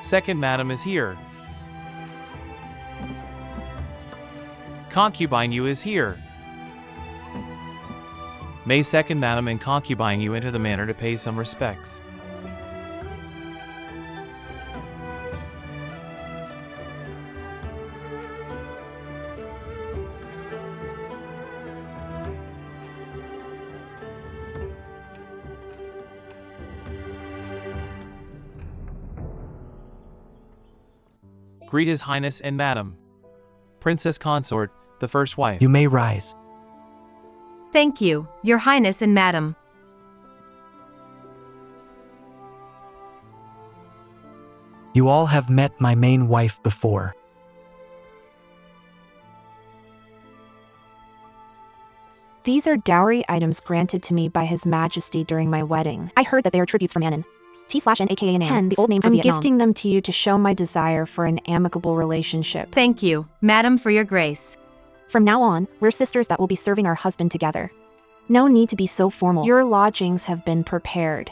Second madam is here. Concubine you is here. May second madam and concubine you enter the manor to pay some respects. Greet His Highness and Madam. Princess Consort, the first wife. You may rise. Thank you, Your Highness and Madam. You all have met my main wife before. These are dowry items granted to me by His Majesty during my wedding. I heard that they are tributes from Yan'an. T/N aka Nan, the old name for Vietnam. I'm gifting them to you to show my desire for an amicable relationship. Thank you, Madam, for your grace. From now on, we're sisters that will be serving our husband together. No need to be so formal. Your lodgings have been prepared.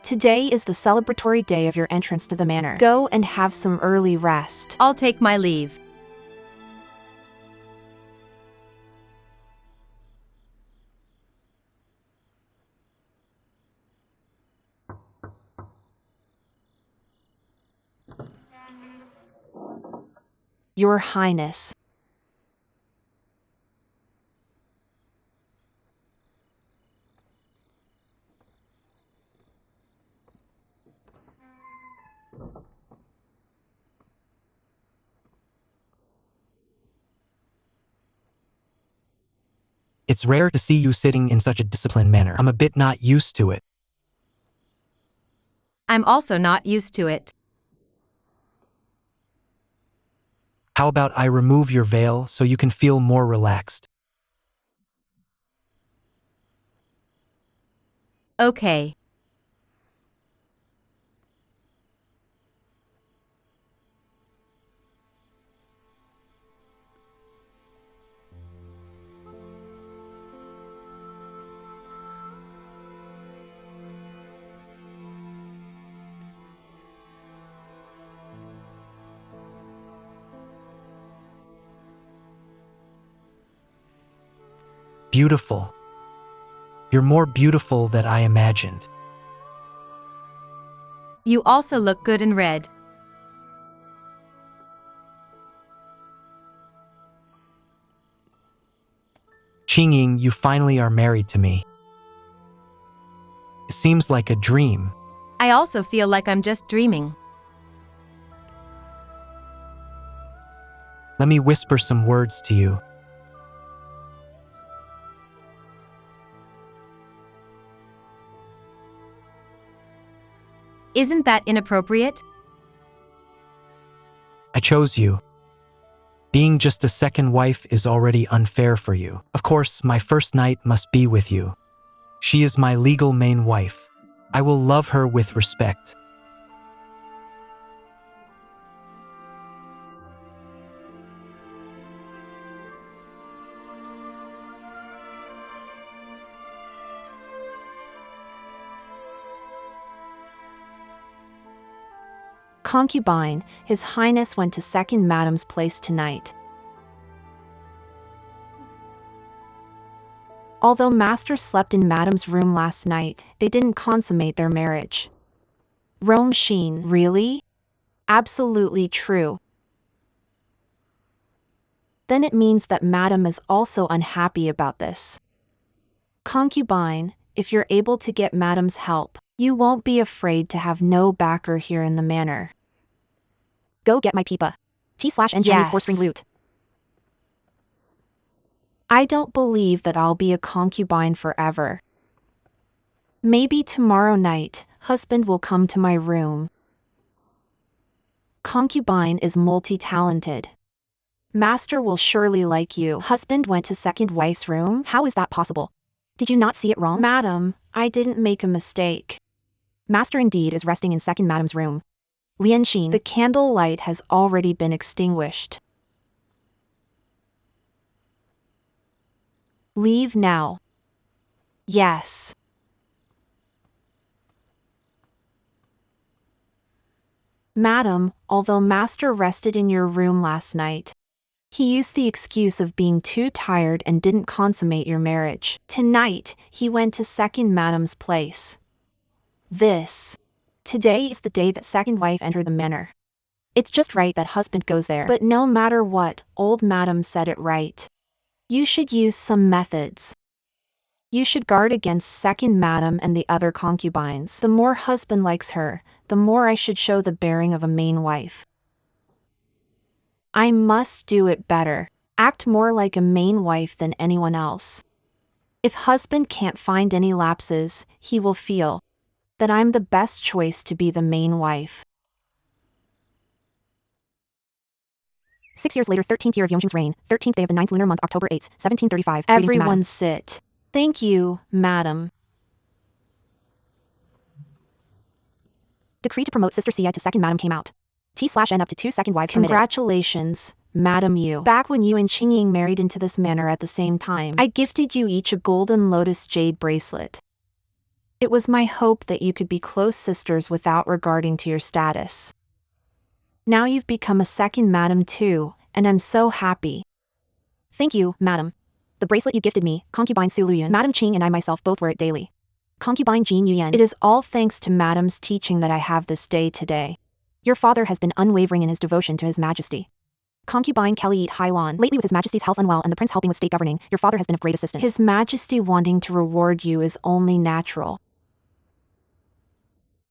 Today is the celebratory day of your entrance to the manor. Go and have some early rest. I'll take my leave. Your Highness. It's rare to see you sitting in such a disciplined manner. I'm a bit not used to it. I'm also not used to it. How about I remove your veil so you can feel more relaxed? Okay. Beautiful. You're more beautiful than I imagined. You also look good in red. Qingying, you finally are married to me. It seems like a dream. I also feel like I'm just dreaming. Let me whisper some words to you. Isn't that inappropriate? I chose you. Being just a second wife is already unfair for you. Of course, my first night must be with you. She is my legal main wife. I will love her with respect. Concubine, His Highness went to second Madam's place tonight. Although Master slept in Madam's room last night, they didn't consummate their marriage. Rome Sheen, really? Absolutely true. Then it means that Madam is also unhappy about this. Concubine, if you're able to get Madam's help, you won't be afraid to have no backer here in the manor. Go get my pipa. T/N Chinese four-string lute. I don't believe that I'll be a concubine forever. Maybe tomorrow night, husband will come to my room. Concubine is multi-talented. Master will surely like you. Husband went to second wife's room? How is that possible? Did you not see it wrong? Madam, I didn't make a mistake. Master indeed is resting in second Madam's room. Lian Xin, the candle light has already been extinguished. Leave now. Yes. Madam, although Master rested in your room last night, he used the excuse of being too tired and didn't consummate your marriage. Tonight, he went to second Madam's place. Today is the day that second wife entered the manor. It's just right that husband goes there. But no matter what, old Madam said it right. You should use some methods. You should guard against second Madam and the other concubines. The more husband likes her, the more I should show the bearing of a main wife. I must do it better. Act more like a main wife than anyone else. If husband can't find any lapses, he will feel that I'm the best choice to be the main wife. 6 years later, 13th year of Yongzheng's reign, 13th day of the 9th lunar month, October 8th, 1735. Everyone sit. Thank you, Madam. Decree to promote Sister Sia to second Madam came out. T/N up to 2 second wives permitted. Congratulations, Madam Yu. Back when you and Qingying married into this manor at the same time, I gifted you each a golden lotus jade bracelet. It was my hope that you could be close sisters without regarding to your status. Now you've become a second Madam too, and I'm so happy. Thank you, Madam. The bracelet you gifted me, concubine Su Luyuan, Madam Qing and I myself both wear it daily. Concubine Jin Yuyan. It is all thanks to Madam's teaching that I have this day today. Your father has been unwavering in his devotion to His Majesty. Concubine Kelly Hailan. Lately with His Majesty's health unwell and the prince helping with state governing, your father has been of great assistance. His Majesty wanting to reward you is only natural.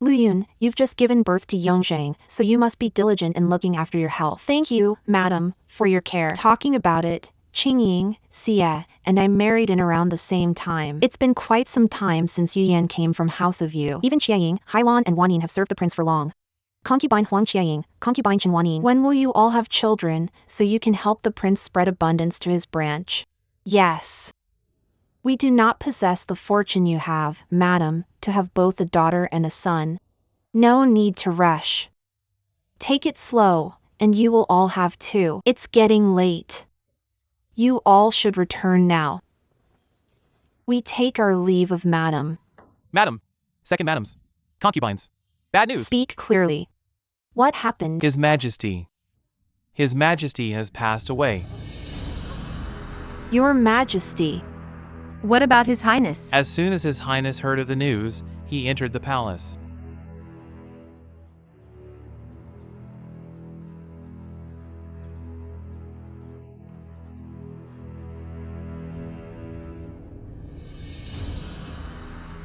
Luyun, you've just given birth to Yongzheng, so you must be diligent in looking after your health. Thank you, Madam, for your care. Talking about it, Qingying, Xie, and I married in around the same time. It's been quite some time since Yuyan came from House of Yu. Even Qiaying, Hailan and Wanyin have served the prince for long. Concubine Huang Qiaying, concubine Chen Wanyin. When will you all have children, so you can help the prince spread abundance to his branch? Yes. We do not possess the fortune you have, Madam, to have both a daughter and a son. No need to rush. Take it slow, and you will all have two. It's getting late. You all should return now. We take our leave of Madam. Madam. Second Madams. Concubines. Bad news. Speak clearly. What happened? His Majesty. His Majesty has passed away. Your Majesty. What about His Highness? As soon as His Highness heard of the news, he entered the palace.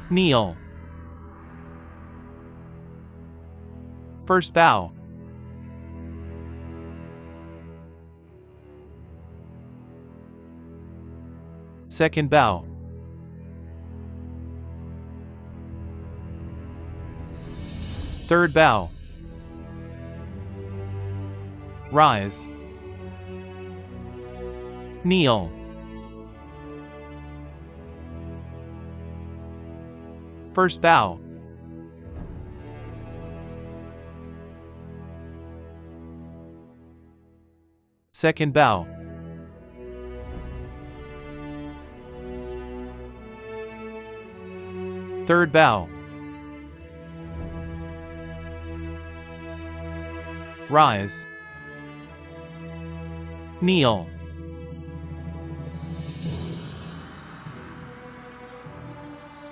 Kneel. First bow. Second bow. Third bow. Rise. Kneel. First bow. Second bow. Third bow. Rise. Kneel.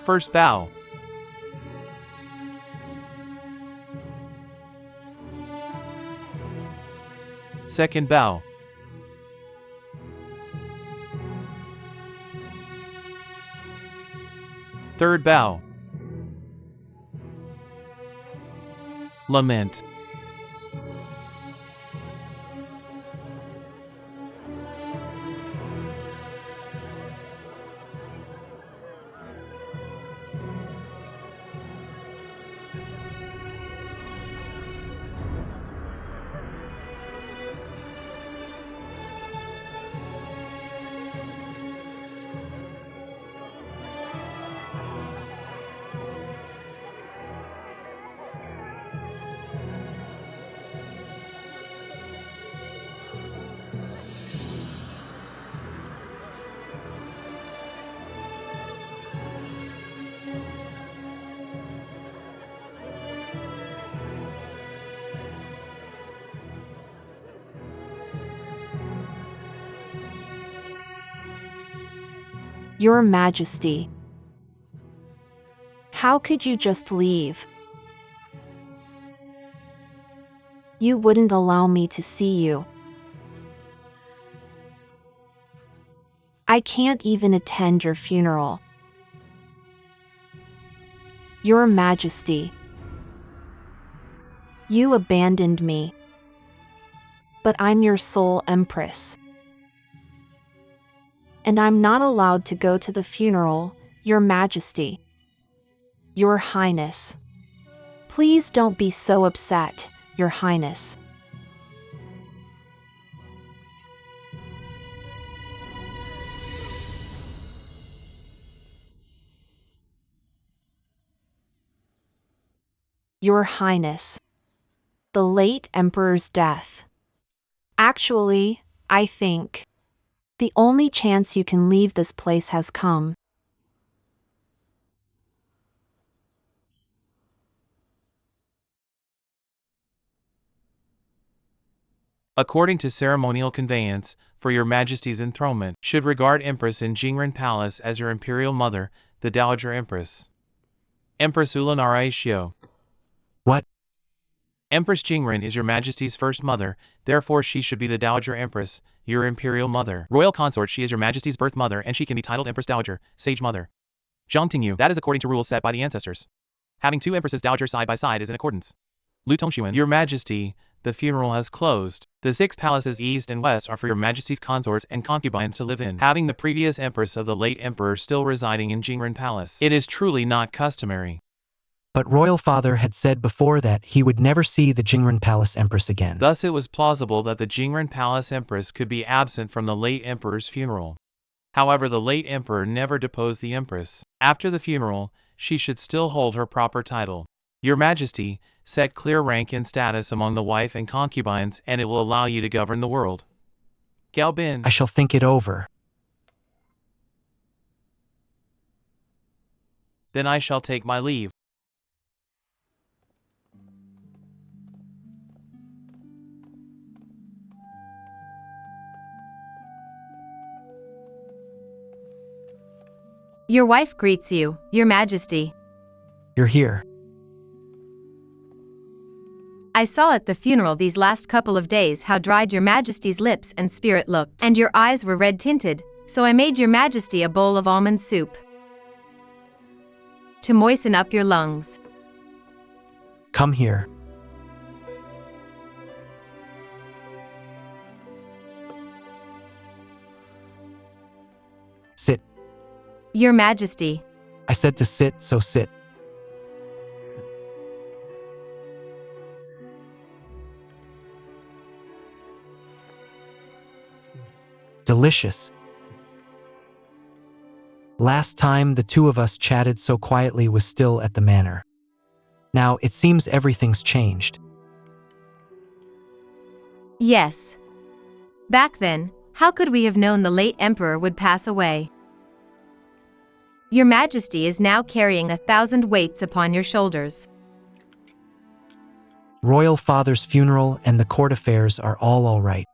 First bow. Second bow. Third bow. Lament. Your Majesty. How could you just leave? You wouldn't allow me to see you. I can't even attend your funeral. Your Majesty. You abandoned me. But I'm your sole empress. And I'm not allowed to go to the funeral, Your Majesty. Your Highness. Please don't be so upset, Your Highness. Your Highness. The late Emperor's death. Actually, I think the only chance you can leave this place has come. According to ceremonial conveyance, for your Majesty's enthronement, should regard Empress in Jingren Palace as your imperial mother, the Dowager Empress. Empress Ulanaraishio. What? Empress Jingren is your Majesty's first mother, therefore she should be the Dowager Empress, your imperial mother. Royal consort, she is your Majesty's birth mother and she can be titled Empress Dowager, Sage Mother. Zhongtingyu, that is according to rules set by the ancestors. Having two Empresses Dowager side by side is in accordance. Lu Tongshuan, your Majesty, the funeral has closed. The 6 palaces east and west are for your Majesty's consorts and concubines to live in. Having the previous Empress of the late Emperor still residing in Jingren Palace, it is truly not customary. But Royal Father had said before that he would never see the Jingren Palace Empress again. Thus it was plausible that the Jingren Palace Empress could be absent from the late Emperor's funeral. However, the late Emperor never deposed the Empress. After the funeral, she should still hold her proper title. Your Majesty, set clear rank and status among the wife and concubines and it will allow you to govern the world. Galbin. I shall think it over. Then I shall take my leave. Your wife greets you, Your Majesty. You're here. I saw at the funeral these last couple of days how dried Your Majesty's lips and spirit looked, and your eyes were red-tinted, so I made Your Majesty a bowl of almond soup to moisten up your lungs. Come here. Sit. Your Majesty. I said to sit, so sit. Delicious. Last time the two of us chatted so quietly was still at the manor. Now it seems everything's changed. Yes. Back then, how could we have known the late Emperor would pass away? Your Majesty is now carrying 1,000 weights upon your shoulders. Royal Father's funeral and the court affairs are all right.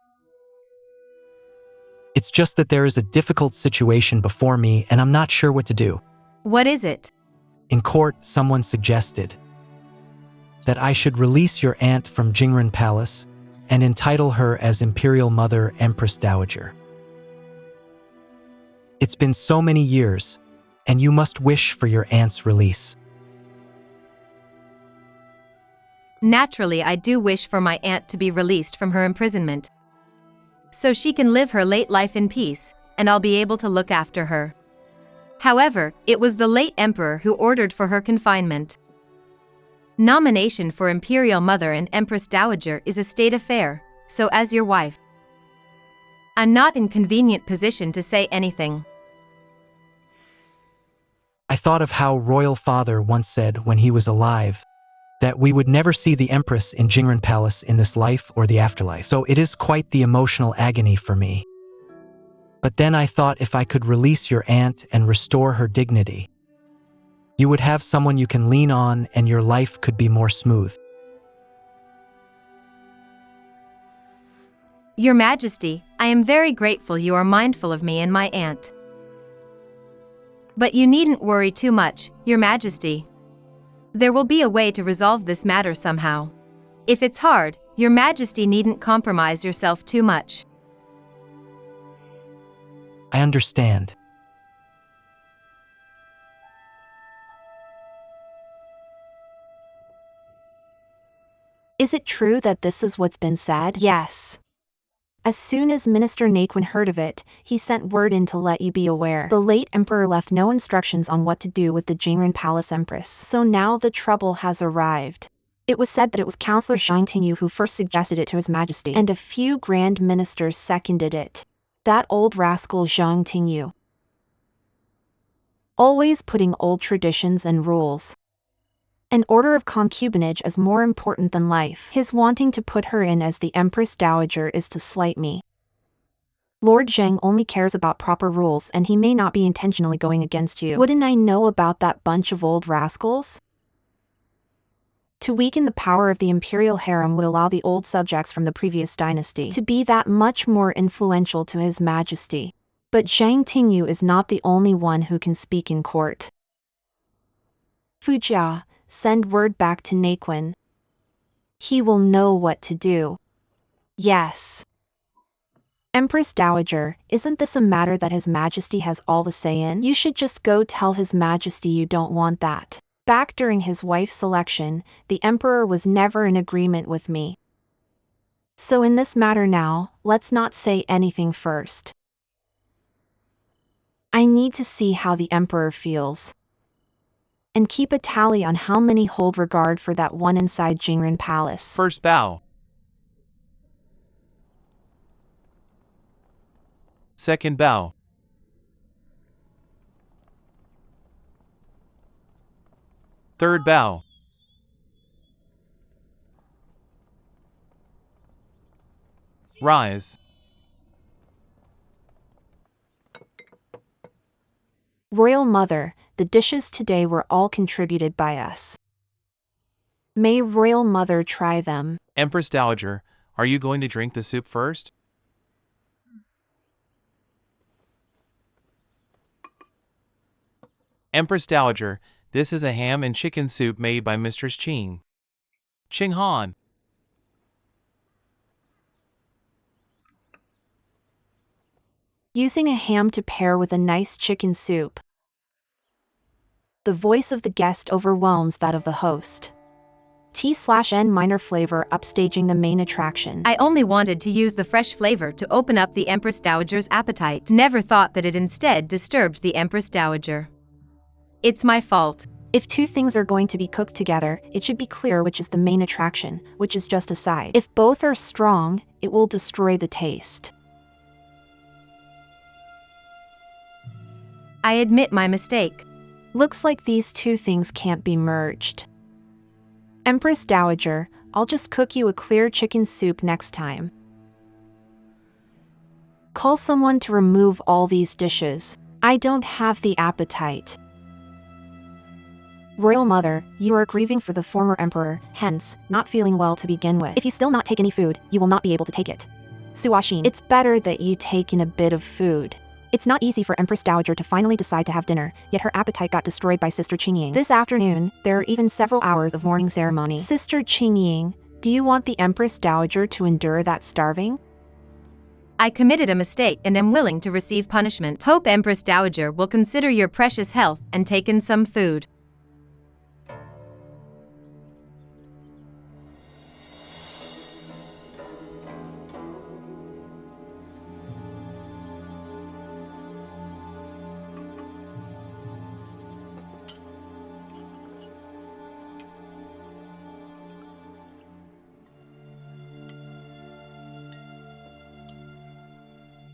It's just that there is a difficult situation before me and I'm not sure what to do. What is it? In court, someone suggested that I should release your aunt from Jingren Palace and entitle her as Imperial Mother Empress Dowager. It's been so many years, and you must wish for your aunt's release. Naturally, I do wish for my aunt to be released from her imprisonment, so she can live her late life in peace, and I'll be able to look after her. However, it was the late Emperor who ordered for her confinement. Nomination for Imperial Mother and Empress Dowager is a state affair, so as your wife, I'm not in convenient position to say anything. I thought of how Royal Father once said when he was alive that we would never see the Empress in Jingren Palace in this life or the afterlife. So it is quite the emotional agony for me. But then I thought if I could release your aunt and restore her dignity, you would have someone you can lean on and your life could be more smooth. Your Majesty, I am very grateful you are mindful of me and my aunt. But you needn't worry too much, Your Majesty. There will be a way to resolve this matter somehow. If it's hard, Your Majesty needn't compromise yourself too much. I understand. Is it true that this is what's been said? Yes. As soon as Minister Naquin heard of it, he sent word in to let you be aware. The late emperor left no instructions on what to do with the Jingren Palace Empress. So now the trouble has arrived. It was said that it was Councillor Zhang Tingyu who first suggested it to His Majesty, and a few grand ministers seconded it. That old rascal Zhang Tingyu. Always putting old traditions and rules. An order of concubinage is more important than life. His wanting to put her in as the Empress Dowager is to slight me. Lord Zheng only cares about proper rules, and he may not be intentionally going against you. Wouldn't I know about that bunch of old rascals? To weaken the power of the imperial harem would allow the old subjects from the previous dynasty to be that much more influential to His Majesty. But Zhang Tingyu is not the only one who can speak in court. Fujia, send word back to Naquin. He will know what to do. Yes. Empress Dowager, isn't this a matter that His Majesty has all the say in? You should just go tell His Majesty you don't want that. Back during his wife's selection, the Emperor was never in agreement with me. So in this matter now, let's not say anything first. I need to see how the Emperor feels. And keep a tally on how many hold regard for that one inside Jingren Palace. First bow. Second bow. Third bow. Rise. Royal Mother, the dishes today were all contributed by us. May Royal Mother try them. Empress Dowager, are you going to drink the soup first? Empress Dowager, this is a ham and chicken soup made by Mistress Ching. Ching Han. Using a ham to pair with a nice chicken soup. The voice of the guest overwhelms that of the host. T/N minor flavor upstaging the main attraction. I only wanted to use the fresh flavor to open up the Empress Dowager's appetite. Never thought that it instead disturbed the Empress Dowager. It's my fault. If two things are going to be cooked together, it should be clear which is the main attraction, which is just a side. If both are strong, it will destroy the taste. I admit my mistake. Looks like these two things can't be merged. Empress Dowager, I'll just cook you a clear chicken soup next time. Call someone to remove all these dishes. I don't have the appetite. Royal Mother, you are grieving for the former emperor, hence, not feeling well to begin with. If you still not take any food, you will not be able to take it. Suashin, it's better that you take in a bit of food. It's not easy for Empress Dowager to finally decide to have dinner, yet her appetite got destroyed by Sister Qingying. This afternoon, there are even several hours of morning ceremony. Sister Qingying, do you want the Empress Dowager to endure that starving? I committed a mistake and am willing to receive punishment. Hope Empress Dowager will consider your precious health and take in some food.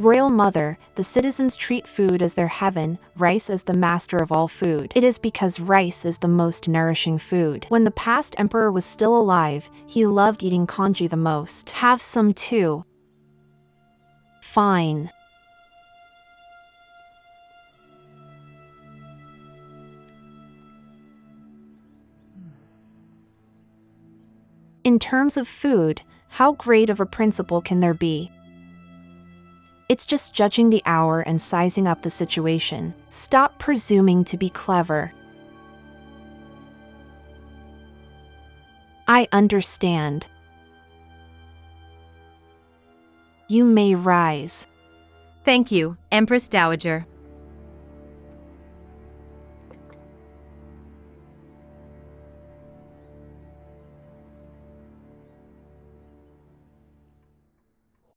Royal Mother, the citizens treat food as their heaven, rice as the master of all food. It is because rice is the most nourishing food. When the past emperor was still alive, he loved eating congee the most. Have some too. Fine. In terms of food, how great of a principle can there be? It's just judging the hour and sizing up the situation. Stop presuming to be clever. I understand. You may rise. Thank you, Empress Dowager.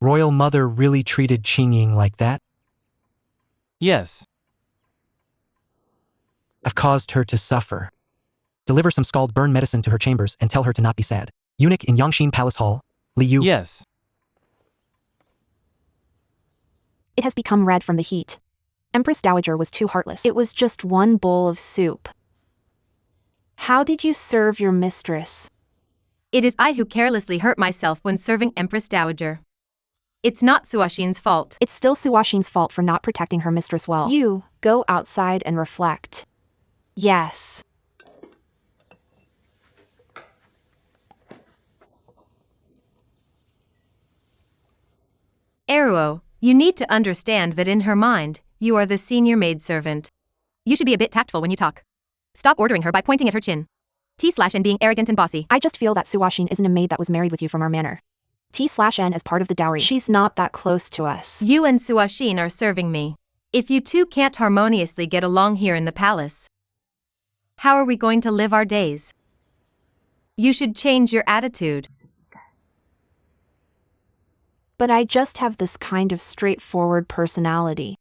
Royal Mother really treated Qingying like that? Yes. I've caused her to suffer. Deliver some scald burn medicine to her chambers and tell her to not be sad. Eunuch in Yangxin Palace Hall, Li Yu. Yes. It has become red from the heat. Empress Dowager was too heartless. It was just one bowl of soup. How did you serve your mistress? It is I who carelessly hurt myself when serving Empress Dowager. It's not Suashin's fault. It's still Suashin's fault for not protecting her mistress well. You, go outside and reflect. Yes. Eruo, you need to understand that in her mind, you are the senior maidservant. You should be a bit tactful when you talk. Stop ordering her by pointing at her chin. T/N being arrogant and bossy. I just feel that Suashin isn't a maid that was married with you from our manor. T/N as part of the dowry. She's not that close to us. You and Suashin are serving me. If you two can't harmoniously get along here in the palace, how are we going to live our days? You should change your attitude. But I just have this kind of straightforward personality.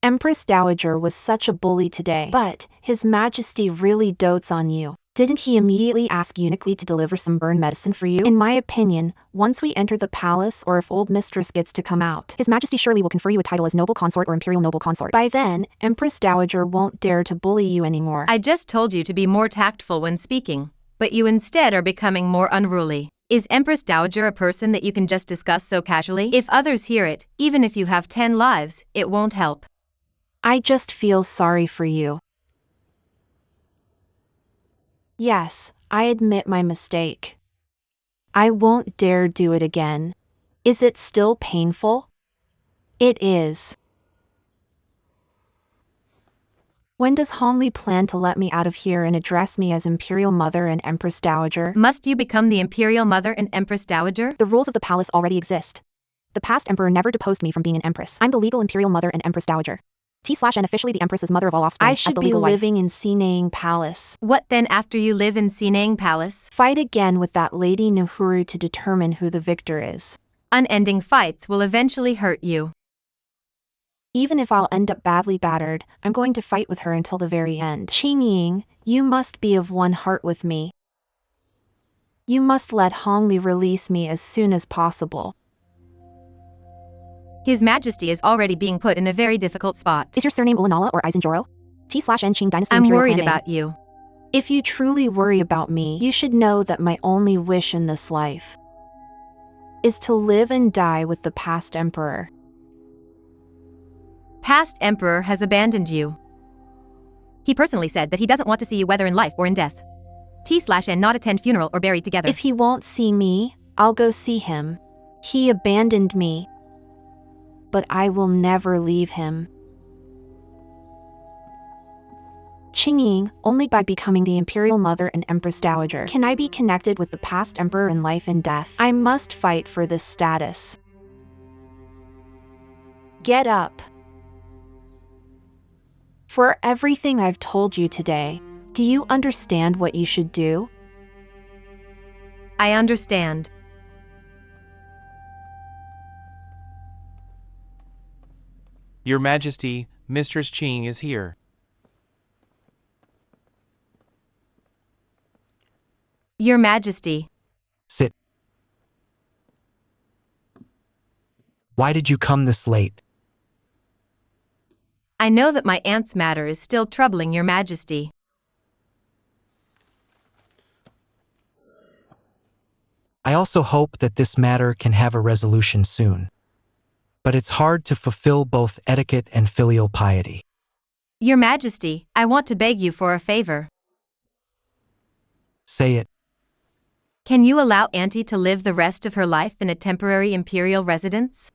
Empress Dowager was such a bully today. But His Majesty really dotes on you. Didn't he immediately ask Eunuch Li to deliver some burn medicine for you? In my opinion, once we enter the palace or if old mistress gets to come out, His Majesty surely will confer you a title as noble consort or imperial noble consort. By then, Empress Dowager won't dare to bully you anymore. I just told you to be more tactful when speaking, but you instead are becoming more unruly. Is Empress Dowager a person that you can just discuss so casually? If others hear it, even if you have 10 lives, it won't help. I just feel sorry for you. Yes, I admit my mistake. I won't dare do it again. Is it still painful? It is. When does Hongli plan to let me out of here and address me as Imperial Mother and Empress Dowager? Must you become the Imperial Mother and Empress Dowager? The rules of the palace already exist. The past emperor never deposed me from being an empress. I'm the legal Imperial Mother and Empress Dowager. T/N officially the empress is mother of all offspring. I should be living in Sinang Palace. What then after you live in Sinang Palace? Fight again with that Lady Nahuru to determine who the victor is. Unending fights will eventually hurt you. Even if I'll end up badly battered, I'm going to fight with her until the very end. Qingying, you must be of one heart with me. You must let Hongli release me as soon as possible. His Majesty is already being put in a very difficult spot. Is your surname Ulanala or Eisenjoro? T/N Qing Dynasty I'm Imperial worried Clan name. about you. If you truly worry about me, you should know that my only wish in this life is to live and die with the past emperor. Past emperor has abandoned you. He personally said that he doesn't want to see you whether in life or in death. T/N not attend funeral or buried together. If he won't see me, I'll go see him. He abandoned me. But I will never leave him. Qingying, only by becoming the Imperial Mother and Empress Dowager can I be connected with the past emperor in life and death. I must fight for this status. Get up. For everything I've told you today, do you understand what you should do? I understand. Your Majesty, Mistress Qing is here. Your Majesty. Sit. Why did you come this late? I know that my aunt's matter is still troubling Your Majesty. I also hope that this matter can have a resolution soon. But it's hard to fulfill both etiquette and filial piety. Your Majesty, I want to beg you for a favor. Say it. Can you allow Auntie to live the rest of her life in a temporary imperial residence?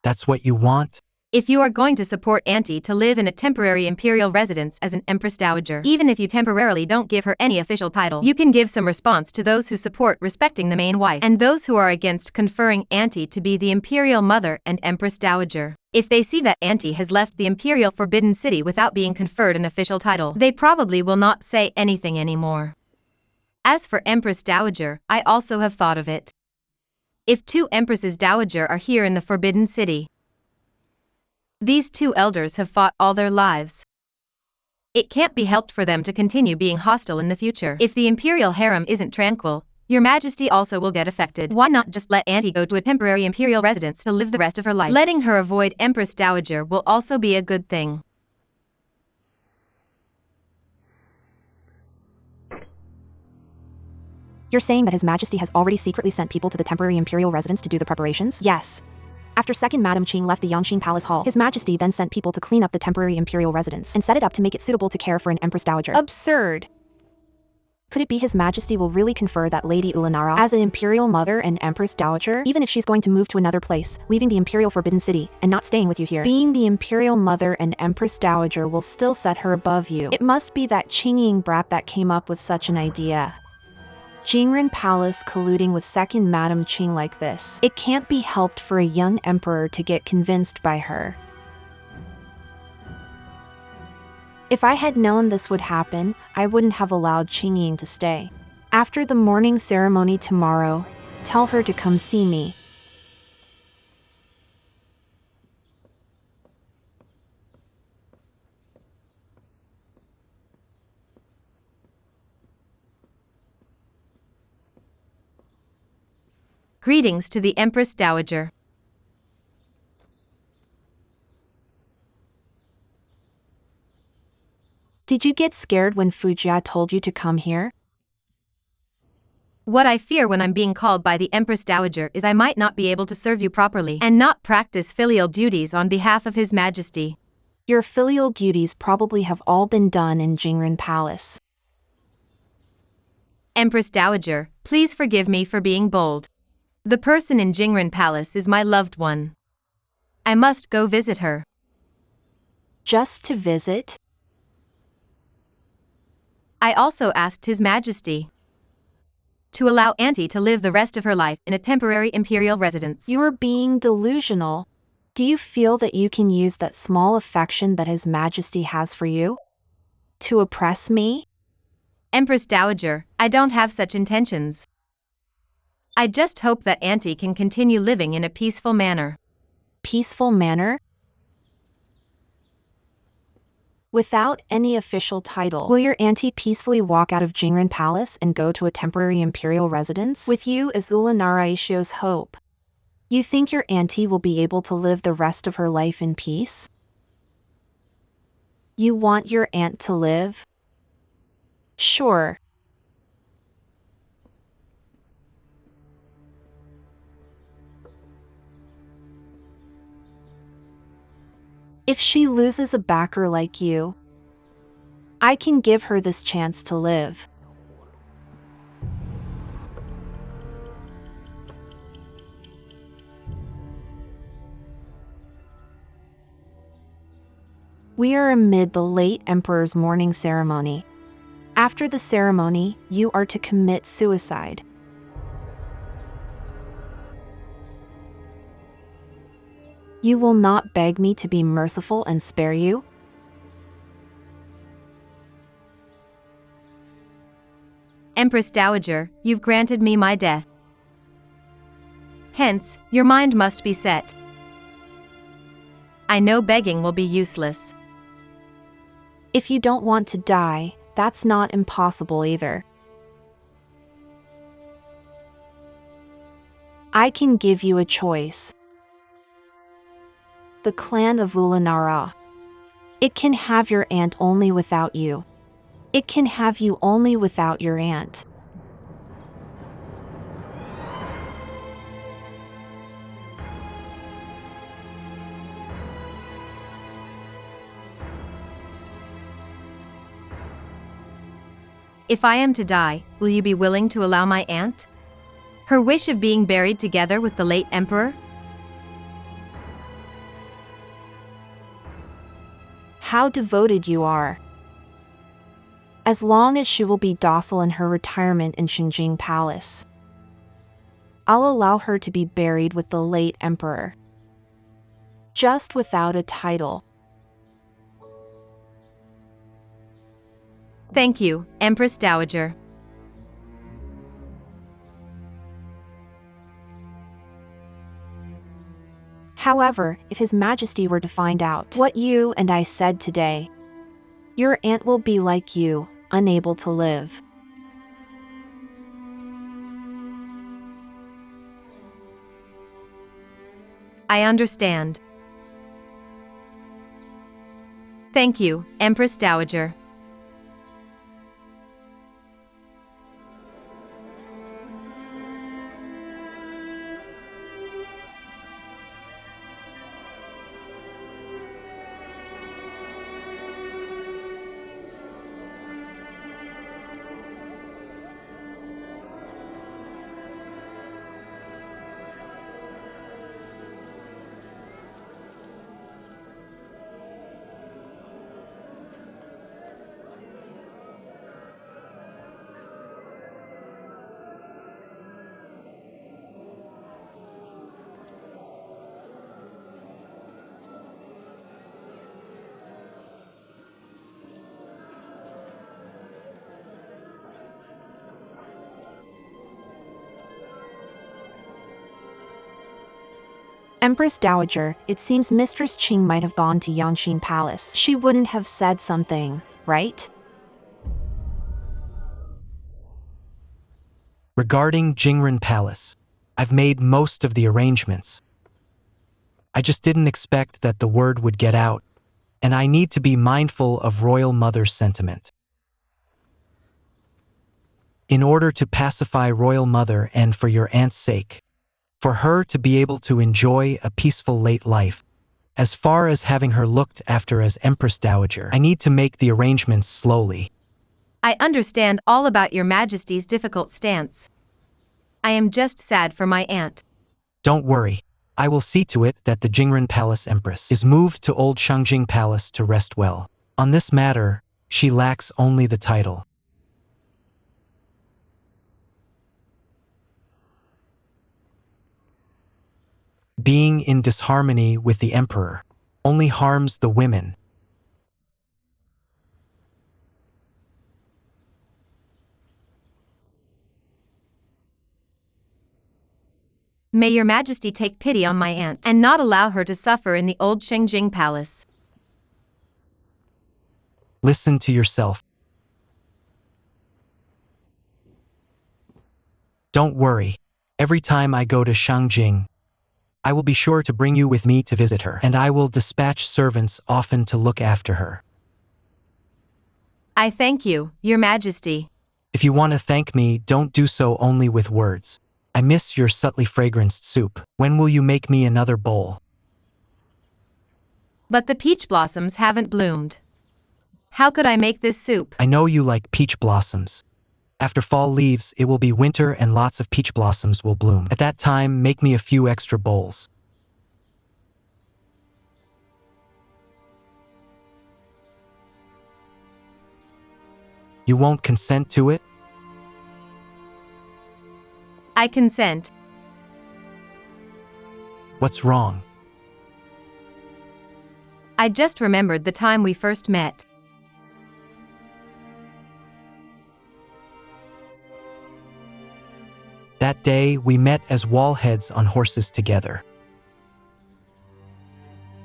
That's what you want? If you are going to support Auntie to live in a temporary imperial residence as an Empress Dowager, even if you temporarily don't give her any official title, you can give some response to those who support respecting the main wife and those who are against conferring Auntie to be the imperial mother and Empress Dowager. If they see that Auntie has left the imperial forbidden city without being conferred an official title, they probably will not say anything anymore. As for Empress Dowager, I also have thought of it. If two Empresses Dowager are here in the forbidden city, these two elders have fought all their lives. It can't be helped for them to continue being hostile in the future. If the imperial harem isn't tranquil, your majesty also will get affected. Why not just let Auntie go to a temporary imperial residence to live the rest of her life? Letting her avoid Empress Dowager will also be a good thing. You're saying that His Majesty has already secretly sent people to the temporary imperial residence to do the preparations? Yes. After second Madam Qing left the Yangqing Palace Hall, His Majesty then sent people to clean up the temporary imperial residence and set it up to make it suitable to care for an Empress Dowager. Absurd. Could it be His Majesty will really confer that Lady Ulanara as an imperial mother and Empress Dowager, even if she's going to move to another place, leaving the imperial forbidden city and not staying with you here? Being the imperial mother and Empress Dowager will still set her above you. It must be that Qingying brat that came up with such an idea. Jingren Palace colluding with second Madam Qing like this. It can't be helped for a young emperor to get convinced by her. If I had known this would happen, I wouldn't have allowed Qingying to stay. After the morning ceremony tomorrow, tell her to come see me. Greetings to the Empress Dowager. Did you get scared when Fujia told you to come here? What I fear when I'm being called by the Empress Dowager is I might not be able to serve you properly and not practice filial duties on behalf of His Majesty. Your filial duties probably have all been done in Jingren Palace. Empress Dowager, please forgive me for being bold. The person in Jingren Palace is my loved one. I must go visit her. Just to visit? I also asked His Majesty to allow Auntie to live the rest of her life in a temporary imperial residence. You are being delusional. Do you feel that you can use that small affection that His Majesty has for you to oppress me? Empress Dowager, I don't have such intentions. I just hope that Auntie can continue living in a peaceful manner. Peaceful manner? Without any official title, will your auntie peacefully walk out of Jingren Palace and go to a temporary imperial residence? With you as Ulanara Ishio's hope, you think your auntie will be able to live the rest of her life in peace? You want your aunt to live? Sure. If she loses a backer like you, I can give her this chance to live. We are amid the late emperor's mourning ceremony. After the ceremony, you are to commit suicide. You will not beg me to be merciful and spare you? Empress Dowager, you've granted me my death. Hence, your mind must be set. I know begging will be useless. If you don't want to die, that's not impossible either. I can give you a choice. The clan of Ulanara. It can have your aunt only without you. It can have you only without your aunt. If I am to die, will you be willing to allow my aunt her wish of being buried together with the late emperor? how devoted you are. As long as she will be docile in her retirement in Xingjing Palace, I'll allow her to be buried with the late emperor, just without a title. Thank you, Empress Dowager. However, if His Majesty were to find out what you and I said today, your aunt will be like you, unable to live. I understand. Thank you, Empress Dowager. Empress Dowager, it seems Mistress Qing might have gone to Yangxin Palace. She wouldn't have said something, right? Regarding Jingren Palace, I've made most of the arrangements. I just didn't expect that the word would get out, and I need to be mindful of Royal Mother's sentiment. In order to pacify Royal Mother and for your aunt's sake, for her to be able to enjoy a peaceful late life, as far as having her looked after as Empress Dowager, I need to make the arrangements slowly. I understand all about your Majesty's difficult stance. I am just sad for my aunt. Don't worry, I will see to it that the Jingren Palace Empress is moved to Old Shangjing Palace to rest well. On this matter, she lacks only the title. Being in disharmony with the emperor only harms the women. May your Majesty take pity on my aunt and not allow her to suffer in the old Shengjing Palace. Listen to yourself. Don't worry, every time I go to Shangjing, I will be sure to bring you with me to visit her, and I will dispatch servants often to look after her. I thank you, your Majesty. If you want to thank me, don't do so only with words. I miss your subtly fragranced soup. When will you make me another bowl? But the peach blossoms haven't bloomed. How could I make this soup? I know you like peach blossoms. After fall leaves, it will be winter and lots of peach blossoms will bloom. At that time, make me a few extra bowls. You won't consent to it? I consent. What's wrong? I just remembered the time we first met. That day, we met as wallheads on horses together.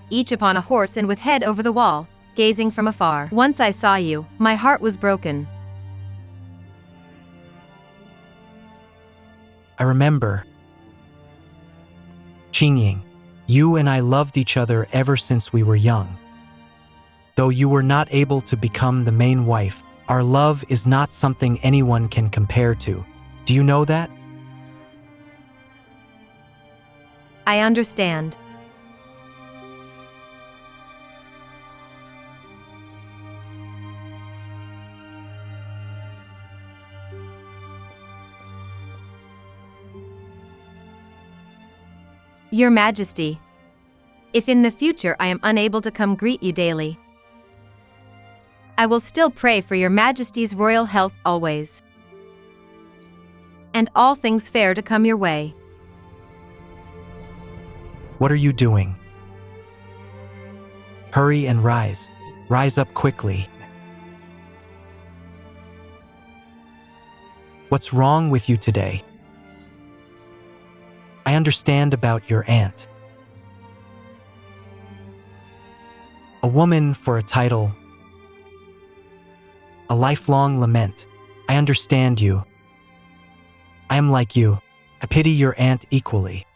Each upon a horse and with head over the wall, gazing from afar. Once I saw you, my heart was broken. I remember. Qingying, you and I loved each other ever since we were young. Though you were not able to become the main wife, our love is not something anyone can compare to. Do you know that? I understand. Your Majesty, if in the future I am unable to come greet you daily, I will still pray for your majesty's royal health always. And all things fair to come your way. What are you doing? Hurry and rise. Rise up quickly. What's wrong with you today? I understand about your aunt. A woman for a title. A lifelong lament. I understand you. I am like you. I pity your aunt equally.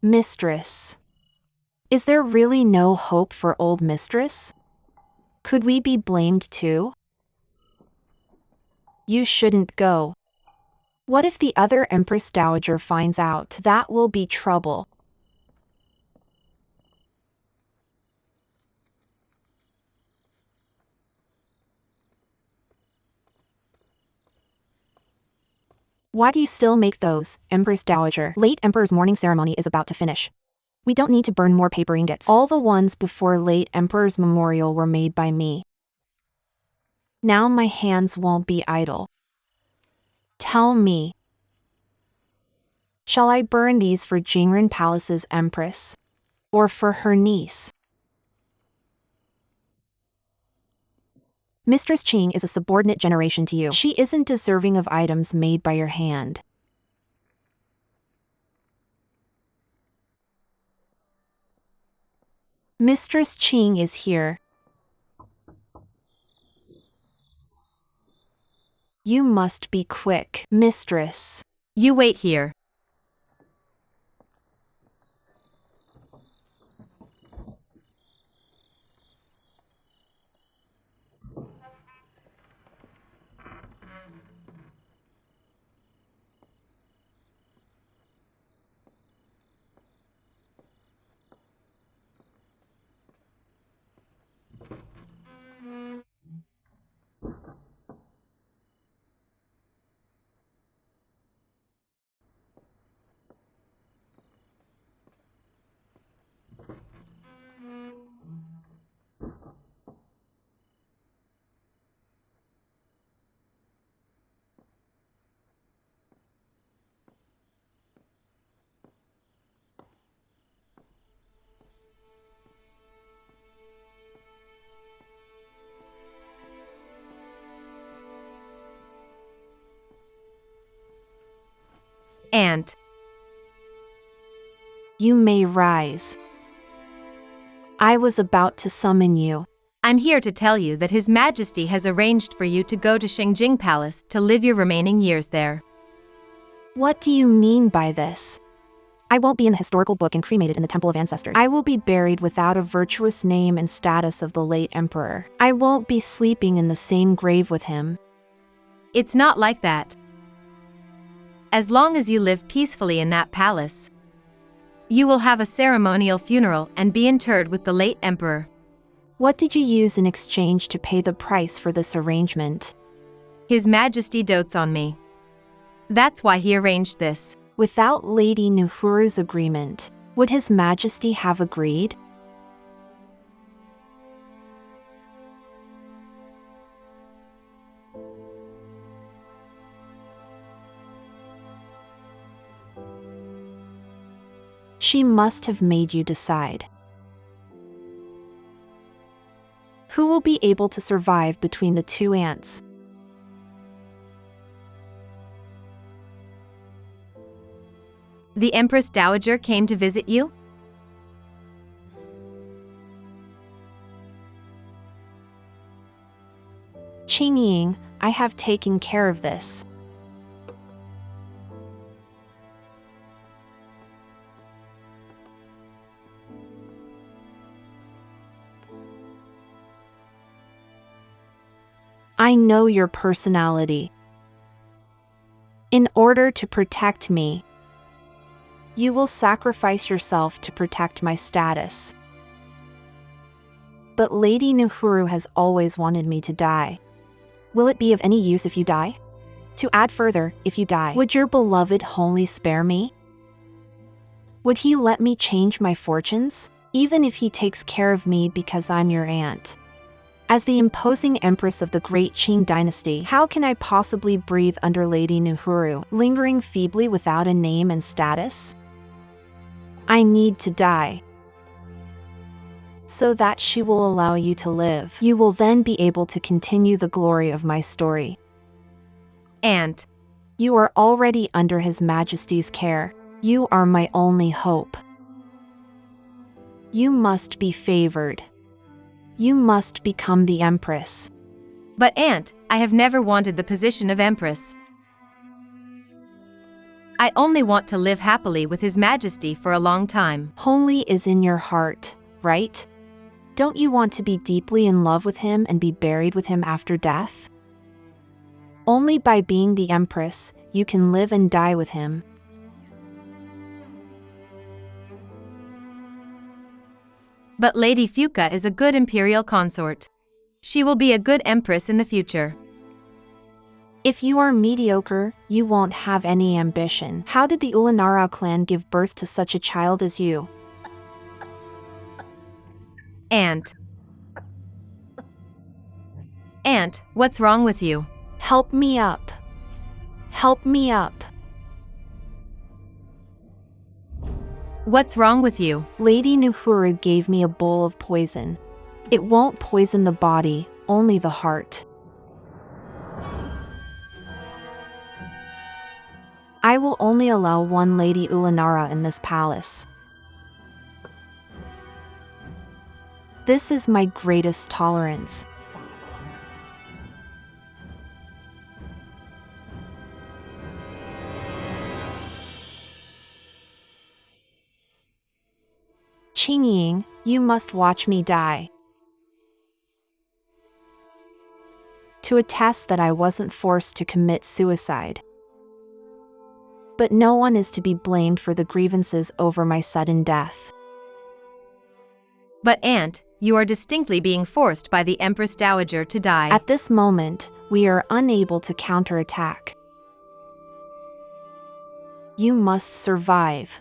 Mistress. Is there really no hope for old mistress? Could we be blamed too? You shouldn't go. What if the other Empress Dowager finds out? That will be trouble. Why do you still make those, Empress Dowager? Late Emperor's mourning ceremony is about to finish. We don't need to burn more paper ingots. All the ones before late Emperor's memorial were made by me. Now my hands won't be idle. Tell me, shall I burn these for Jingren Palace's Empress? Or for her niece? Mistress Qing is a subordinate generation to you. She isn't deserving of items made by your hand. Mistress Qing is here. You must be quick, mistress. You wait here. Aunt. You may rise. I was about to summon you. I'm here to tell you that His Majesty has arranged for you to go to Shengjing Palace to live your remaining years there. What do you mean by this? I won't be in the historical book and cremated in the Temple of Ancestors. I will be buried without a virtuous name and status of the late emperor. I won't be sleeping in the same grave with him. It's not like that. As long as you live peacefully in that palace, you will have a ceremonial funeral and be interred with the late emperor. What did you use in exchange to pay the price for this arrangement? His Majesty dotes on me. That's why he arranged this. Without Lady Nuhuru's agreement, would His Majesty have agreed? She must have made you decide. Who will be able to survive between the two aunts? The Empress Dowager came to visit you? Qing Ying, I have taken care of this. I know your personality. In order to protect me, you will sacrifice yourself to protect my status. But Lady Nuhuru has always wanted me to die. Will it be of any use if you die? To add further, if you die, would your beloved wholly spare me? Would he let me change my fortunes, even if he takes care of me because I'm your aunt? As the imposing empress of the great Qing dynasty, how can I possibly breathe under Lady Nuhuru, lingering feebly without a name and status? I need to die, so that she will allow you to live. You will then be able to continue the glory of my story. Aunt, you are already under His Majesty's care. You are my only hope. You must be favored. You must become the empress. But Aunt, I have never wanted the position of empress. I only want to live happily with His Majesty for a long time. Holy is in your heart, right? Don't you want to be deeply in love with him and be buried with him after death? Only by being the empress, you can live and die with him. But Lady Fuka is a good imperial consort. She will be a good empress in the future. If you are mediocre, you won't have any ambition. How did the Ulanara clan give birth to such a child as you? Aunt, what's wrong with you? Help me up. Help me up. What's wrong with you? Lady Nuhuru gave me a bowl of poison. It won't poison the body, only the heart. I will only allow one Lady Ulanara in this palace. This is my greatest tolerance. Qingying, you must watch me die. To attest that I wasn't forced to commit suicide. But no one is to be blamed for the grievances over my sudden death. But Aunt, you are distinctly being forced by the Empress Dowager to die. At this moment, we are unable to counterattack. You must survive.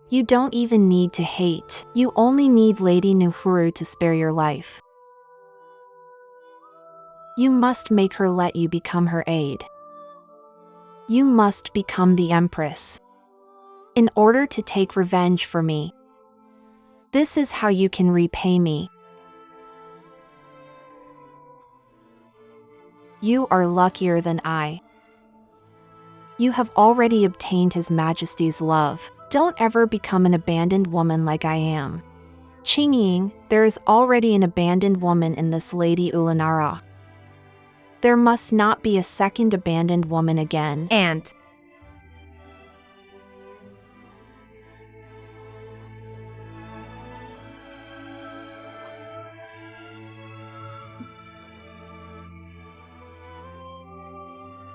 You don't even need to hate. You only need Lady Nuhuru to spare your life. You must make her let you become her aide. You must become the empress. In order to take revenge for me. This is how you can repay me. You are luckier than I. You have already obtained His Majesty's love. Don't ever become an abandoned woman like I am. Qingying, there is already an abandoned woman in this Lady Ulanara. There must not be a second abandoned woman again. Aunt,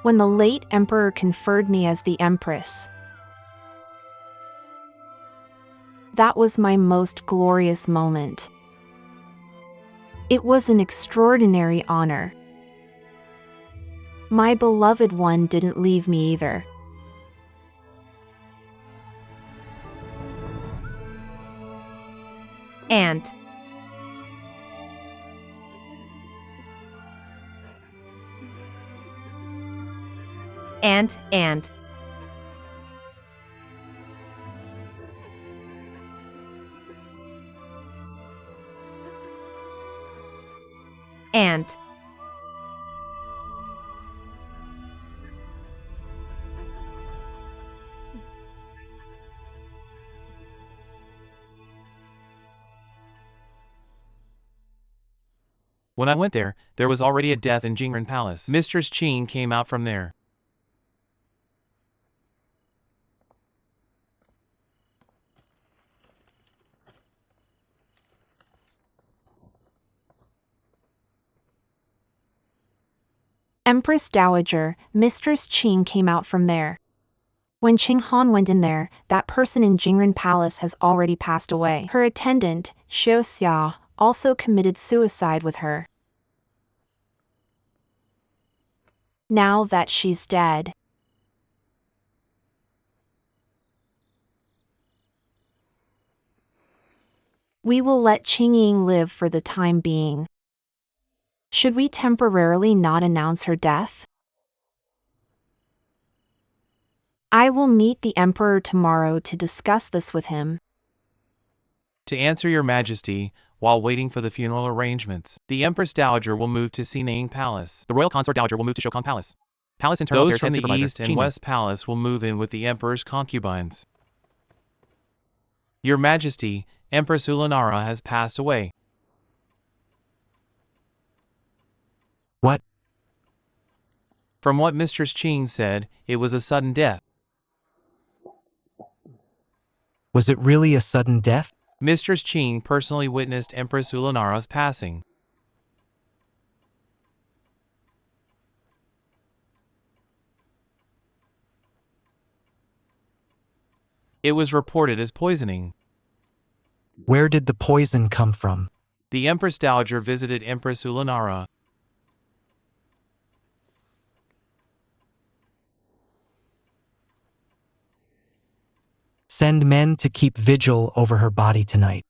When the late emperor conferred me as the empress, that was my most glorious moment. It was an extraordinary honor. My beloved one didn't leave me either. Aunt, Aunt, Aunt. Aunt. When I went there, there was already a death in Jingren Palace. Mistress Qin came out from there. Empress Dowager, Mistress Qing came out from there. When Qing Han went in there, that person in Jingren Palace has already passed away. Her attendant, Xiao Xia, also committed suicide with her. Now that she's dead, we will let Qing Ying live for the time being. Should we temporarily not announce her death? I will meet the Emperor tomorrow to discuss this with him. To answer your majesty, while waiting for the funeral arrangements, the Empress Dowager will move to Sinang Palace. The Royal Consort Dowager will move to Shokong Palace. Palace Internal Those Affairs from Head the Supervisor, East and Jingren. West Palace will move in with the Emperor's concubines. Your Majesty, Empress Ulanara has passed away. What? From what Mistress Qing said, it was a sudden death. Was it really a sudden death? Mistress Qing personally witnessed Empress Ulanara's passing. It was reported as poisoning. Where did the poison come from? The Empress Dowager visited Empress Ulanara. Send men to keep vigil over her body tonight.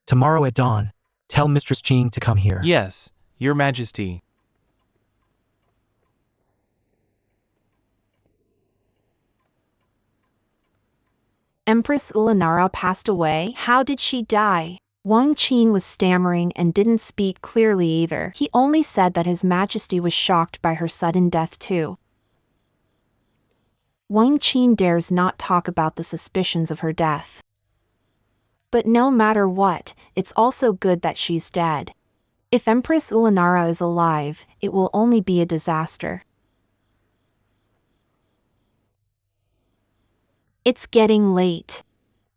Tomorrow at dawn, tell Mistress Qing to come here. Yes, Your Majesty. Empress Ulanara passed away. How did she die? Wang Qin was stammering and didn't speak clearly either. He only said that His Majesty was shocked by her sudden death too. Wang Qin dares not talk about the suspicions of her death. But no matter what, it's also good that she's dead. If Empress Ulanara is alive, it will only be a disaster. It's getting late.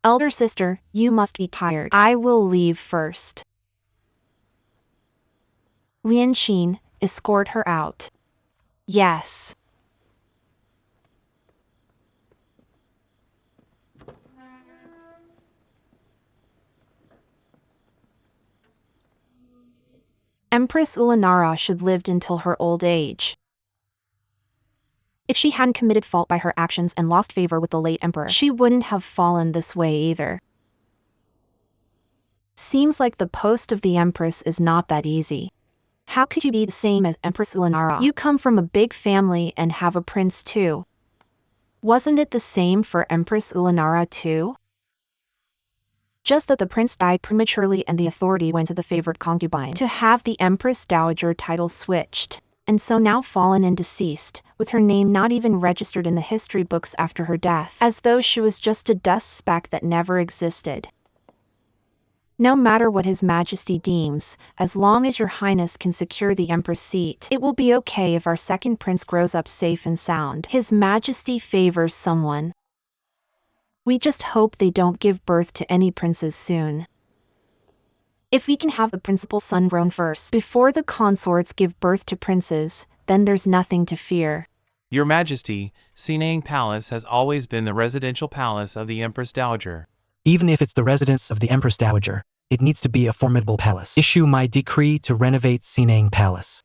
Elder sister, you must be tired. I will leave first. Lian Xin, escort her out. Yes. Empress Ulanara should lived until her old age. If she hadn't committed fault by her actions and lost favor with the late emperor, she wouldn't have fallen this way either. Seems like the post of the empress is not that easy. How could you be the same as Empress Ulanara? You come from a big family and have a prince too. Wasn't it the same for Empress Ulanara too? Just that the prince died prematurely and the authority went to the favored concubine to have the Empress Dowager title switched, and so now fallen and deceased, with her name not even registered in the history books after her death, as though she was just a dust speck that never existed. No matter what His Majesty deems, as long as Your Highness can secure the Empress seat, it will be okay if our second prince grows up safe and sound. His Majesty favors someone. We just hope they don't give birth to any princes soon. If we can have the principal son grown first, before the consorts give birth to princes, then there's nothing to fear. Your Majesty, Sinang Palace has always been the residential palace of the Empress Dowager. Even if it's the residence of the Empress Dowager, it needs to be a formidable palace. Issue my decree to renovate Sinang Palace.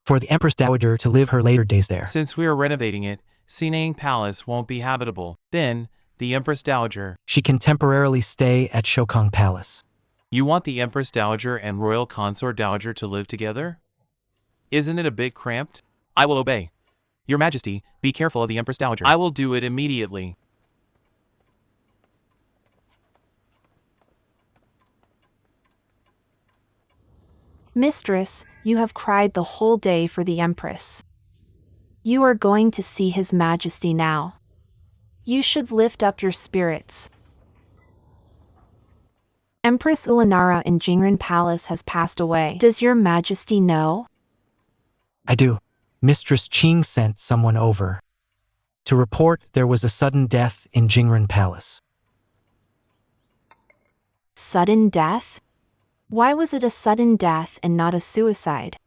For the Empress Dowager to live her later days there. Since we are renovating it, Sinang Palace won't be habitable. Then, the Empress Dowager. She can temporarily stay at Shokong Palace. You want the Empress Dowager and Royal Consort Dowager to live together? Isn't it a bit cramped? I will obey. Your Majesty, be careful of the Empress Dowager. I will do it immediately. Mistress, you have cried the whole day for the Empress. You are going to see His Majesty now. You should lift up your spirits. Empress Ulanara in Jingren Palace has passed away. Does Your Majesty know? I do. Mistress Qing sent someone over to report there was a sudden death in Jingren Palace. Sudden death? Why was it a sudden death and not a suicide?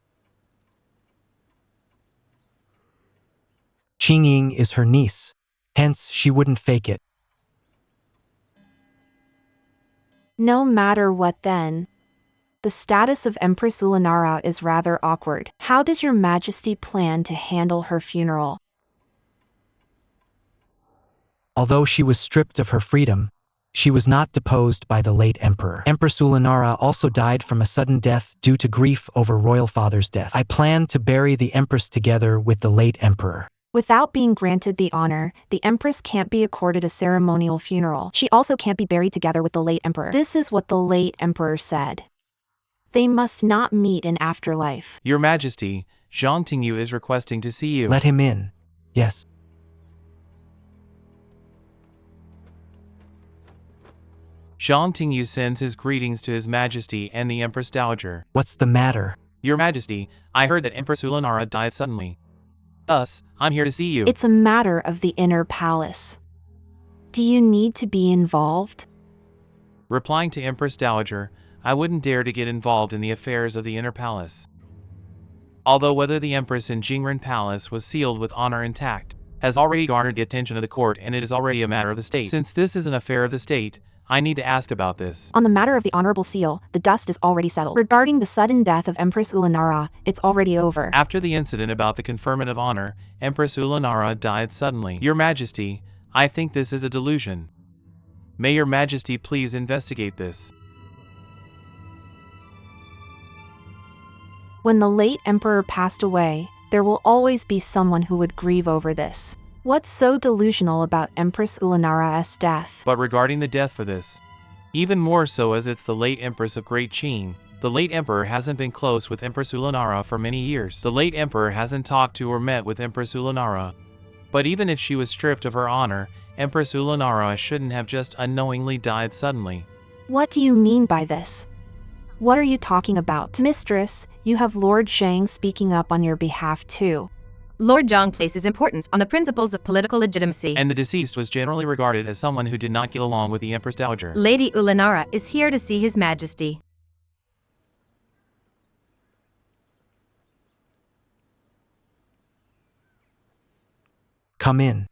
Qingying is her niece, hence she wouldn't fake it. No matter what then. The status of Empress Ulanara is rather awkward. How does your majesty plan to handle her funeral? Although she was stripped of her freedom, she was not deposed by the late emperor. Empress Ulanara also died from a sudden death due to grief over royal father's death. I plan to bury the empress together with the late emperor. Without being granted the honor, the empress can't be accorded a ceremonial funeral. She also can't be buried together with the late emperor. This is what the late emperor said. They must not meet in afterlife. Your Majesty, Zhang Tingyu is requesting to see you. Let him in. Yes. Zhang Tingyu sends his greetings to His Majesty and the Empress Dowager. What's the matter? Your Majesty, I heard that Empress Ulanara died suddenly. Thus, I'm here to see you. It's a matter of the inner palace. Do you need to be involved? Replying to Empress Dowager, I wouldn't dare to get involved in the affairs of the inner palace. Although whether the Empress in Jingren Palace was sealed with honor intact, has already garnered the attention of the court and it is already a matter of the state. Since this is an affair of the state, I need to ask about this. On the matter of the honorable seal, the dust is already settled. Regarding the sudden death of Empress Ulanara, it's already over. After the incident about the conferment of honor, Empress Ulanara died suddenly. Your Majesty, I think this is a delusion. May Your Majesty please investigate this. When the late emperor passed away, there will always be someone who would grieve over this. What's so delusional about Empress Ulanara's death? But regarding the death for this, even more so as it's the late Empress of Great Qing, the late emperor hasn't been close with Empress Ulanara for many years. The late emperor hasn't talked to or met with Empress Ulanara. But even if she was stripped of her honor, Empress Ulanara shouldn't have just unknowingly died suddenly. What do you mean by this? What are you talking about? Mistress, you have Lord Zhang speaking up on your behalf too. Lord Zhang places importance on the principles of political legitimacy. And the deceased was generally regarded as someone who did not get along with the Empress Dowager. Lady Ulanara is here to see His Majesty. Come in.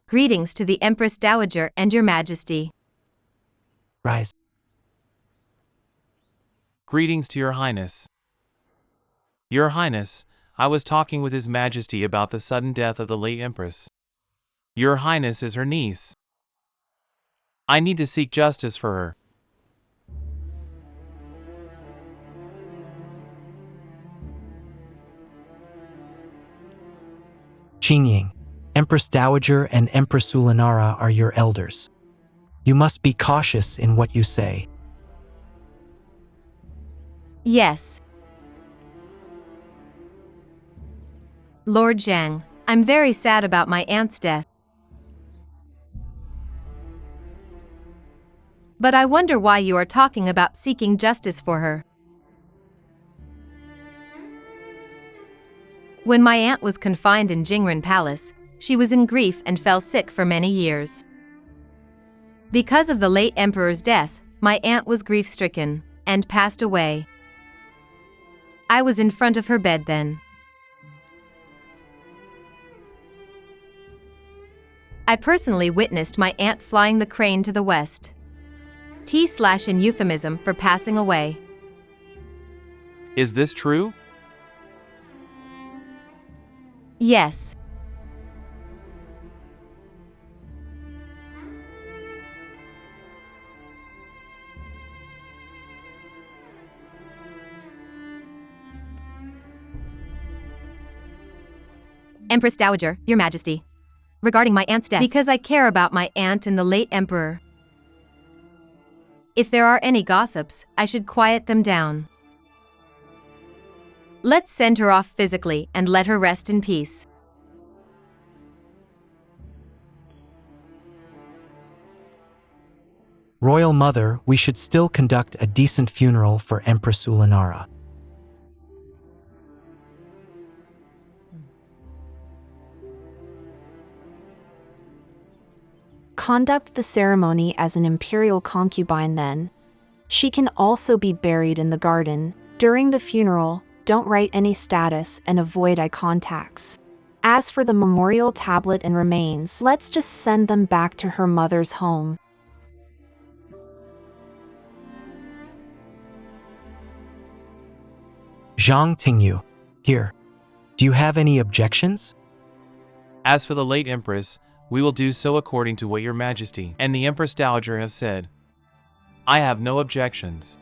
Greetings to the Empress Dowager and Your Majesty. Rise. Greetings to Your Highness. Your Highness, I was talking with His Majesty about the sudden death of the late Empress. Your Highness is her niece. I need to seek justice for her. Qingying, Empress Dowager and Empress Ulanara are your elders. You must be cautious in what you say. Yes. Lord Zhang, I'm very sad about my aunt's death. But I wonder why you are talking about seeking justice for her. When my aunt was confined in Jingren Palace, she was in grief and fell sick for many years. Because of the late emperor's death, my aunt was grief-stricken and passed away. I was in front of her bed then. I personally witnessed my aunt flying the crane to the west. T/in euphemism for passing away. Is this true? Yes. Empress Dowager, Your Majesty. Regarding my aunt's death. Because I care about my aunt and the late emperor. If there are any gossips, I should quiet them down. Let's send her off physically and let her rest in peace. Royal Mother, we should still conduct a decent funeral for Empress Ulanara. Conduct the ceremony as an imperial concubine then. She can also be buried in the garden. During the funeral, don't write any status and avoid eye contacts. As for the memorial tablet and remains, let's just send them back to her mother's home. Zhang Tingyu, here. Do you have any objections? As for the late Empress, we will do so according to what your Majesty and the Empress Dowager has said. I have no objections.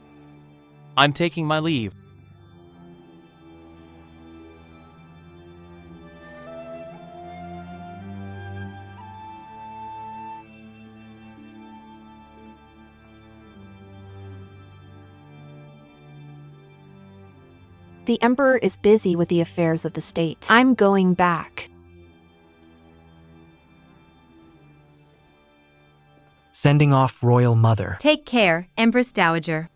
I'm taking my leave. The emperor is busy with the affairs of the state. I'm going back. Sending off royal mother. Take care, Empress Dowager.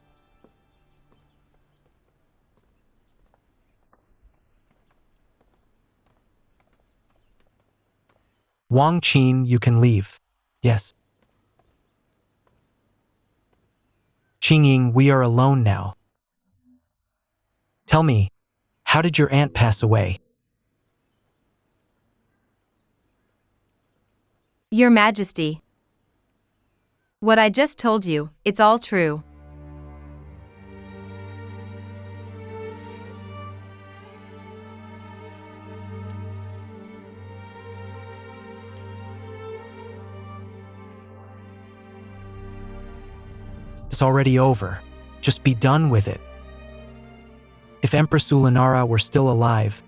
Wang Qin, you can leave. Yes. Qingying, we are alone now. Tell me, how did your aunt pass away? Your Majesty. What I just told you, it's all true. It's already over. Just be done with it. If Empress Ulanara were still alive,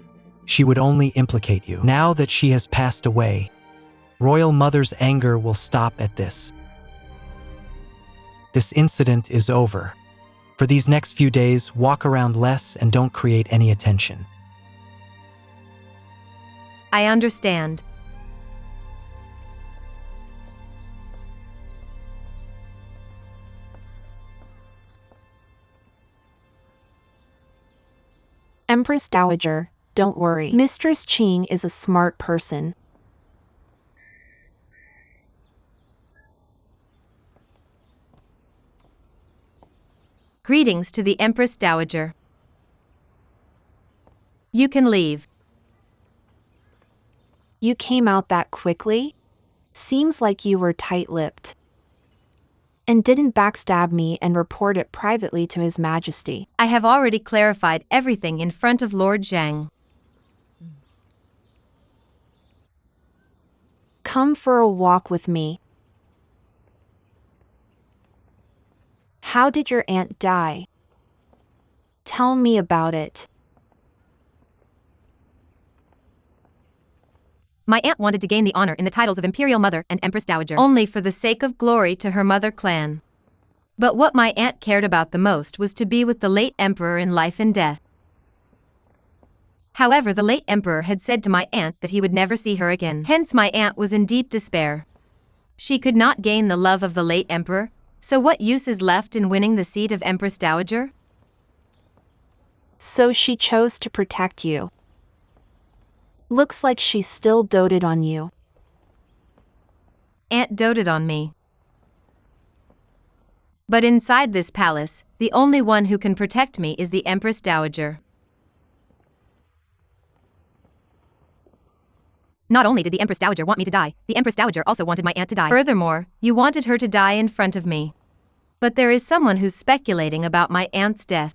she would only implicate you. Now that she has passed away, Royal Mother's anger will stop at this. This incident is over. For these next few days, walk around less and don't create any attention. I understand. Empress Dowager, don't worry. Mistress Qing is a smart person. Greetings to the Empress Dowager. You can leave. You came out that quickly? Seems like you were tight-lipped. And didn't backstab me and report it privately to His Majesty. I have already clarified everything in front of Lord Zhang. Come for a walk with me. How did your aunt die? Tell me about it. My aunt wanted to gain the honor in the titles of Imperial Mother and Empress Dowager only for the sake of glory to her mother clan. But what my aunt cared about the most was to be with the late emperor in life and death. However, the late emperor had said to my aunt that he would never see her again. Hence my aunt was in deep despair. She could not gain the love of the late emperor, so what use is left in winning the seat of Empress Dowager? So she chose to protect you. Looks like she still doted on you. Aunt doted on me. But inside this palace, the only one who can protect me is the Empress Dowager. Not only did the Empress Dowager want me to die, the Empress Dowager also wanted my aunt to die. Furthermore, you wanted her to die in front of me. But there is someone who's speculating about my aunt's death.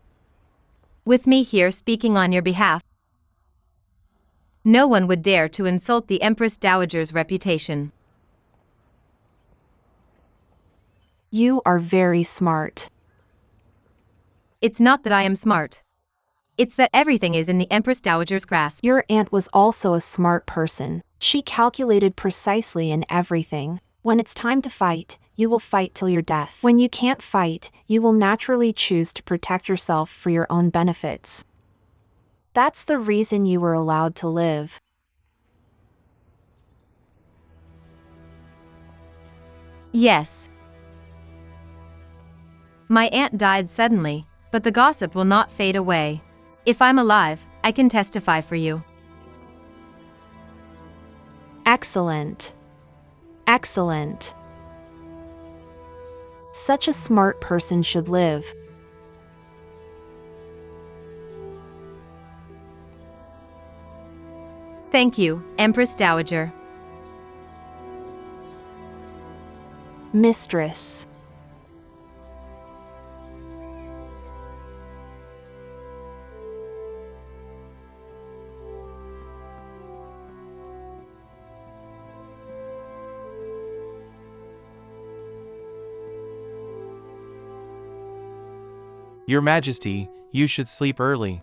With me here speaking on your behalf, no one would dare to insult the Empress Dowager's reputation. You are very smart. It's not that I am smart. It's that everything is in the Empress Dowager's grasp. Your aunt was also a smart person. She calculated precisely in everything. When it's time to fight, you will fight till your death. When you can't fight, you will naturally choose to protect yourself for your own benefits. That's the reason you were allowed to live. Yes. My aunt died suddenly, but the gossip will not fade away. If I'm alive, I can testify for you. Excellent. Excellent. Such a smart person should live. Thank you, Empress Dowager. Mistress. Your Majesty, you should sleep early.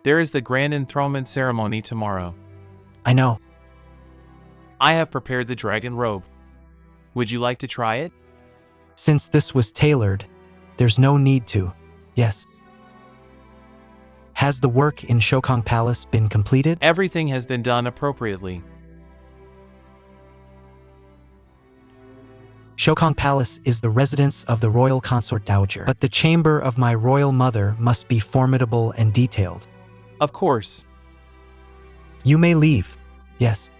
There is the grand enthronement ceremony tomorrow. I know. I have prepared the dragon robe. Would you like to try it? Since this was tailored, there's no need to. Yes. Has the work in Shokong Palace been completed? Everything has been done appropriately. Shokong Palace is the residence of the royal consort dowager, but the chamber of my royal mother must be formidable and detailed. Of course. You may leave. Yes.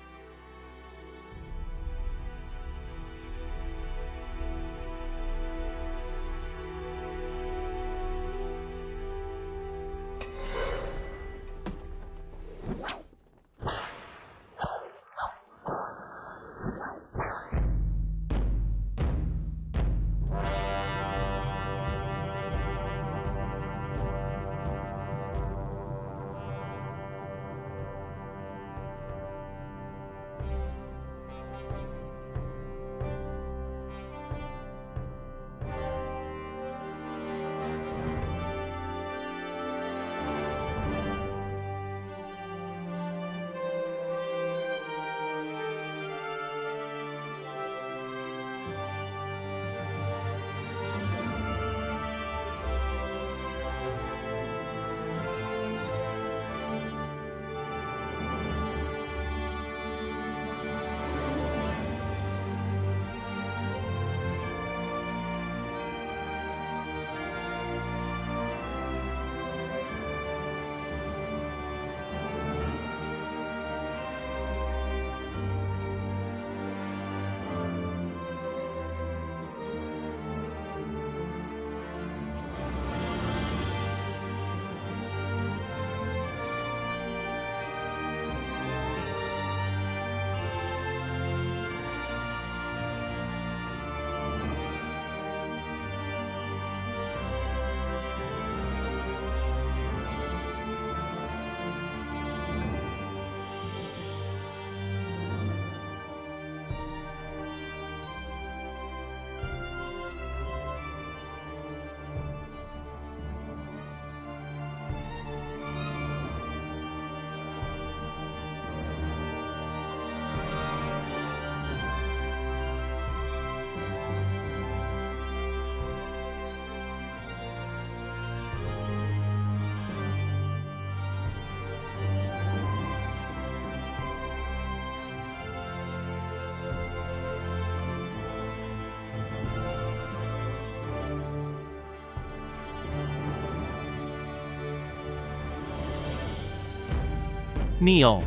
Kneel.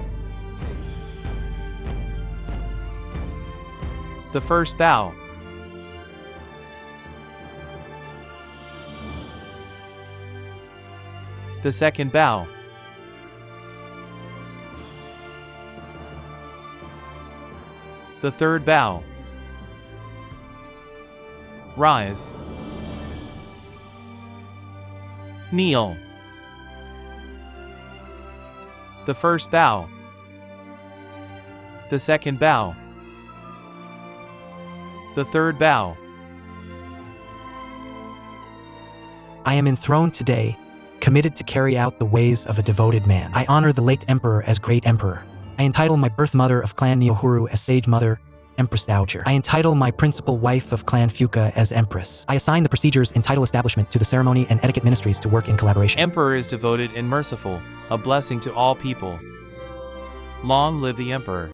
The first bow. The second bow. The third bow. Rise. Kneel. The first bow. The second bow. The third bow. I am enthroned today, committed to carry out the ways of a devoted man. I honor the late emperor as great emperor. I entitle my birth mother of Clan Neohuru as sage mother, Empress Dowager. I entitle my principal wife of Clan Fuka as Empress. I assign the procedures and title establishment to the ceremony and etiquette ministries to work in collaboration. Emperor is devoted and merciful, a blessing to all people. Long live the Emperor.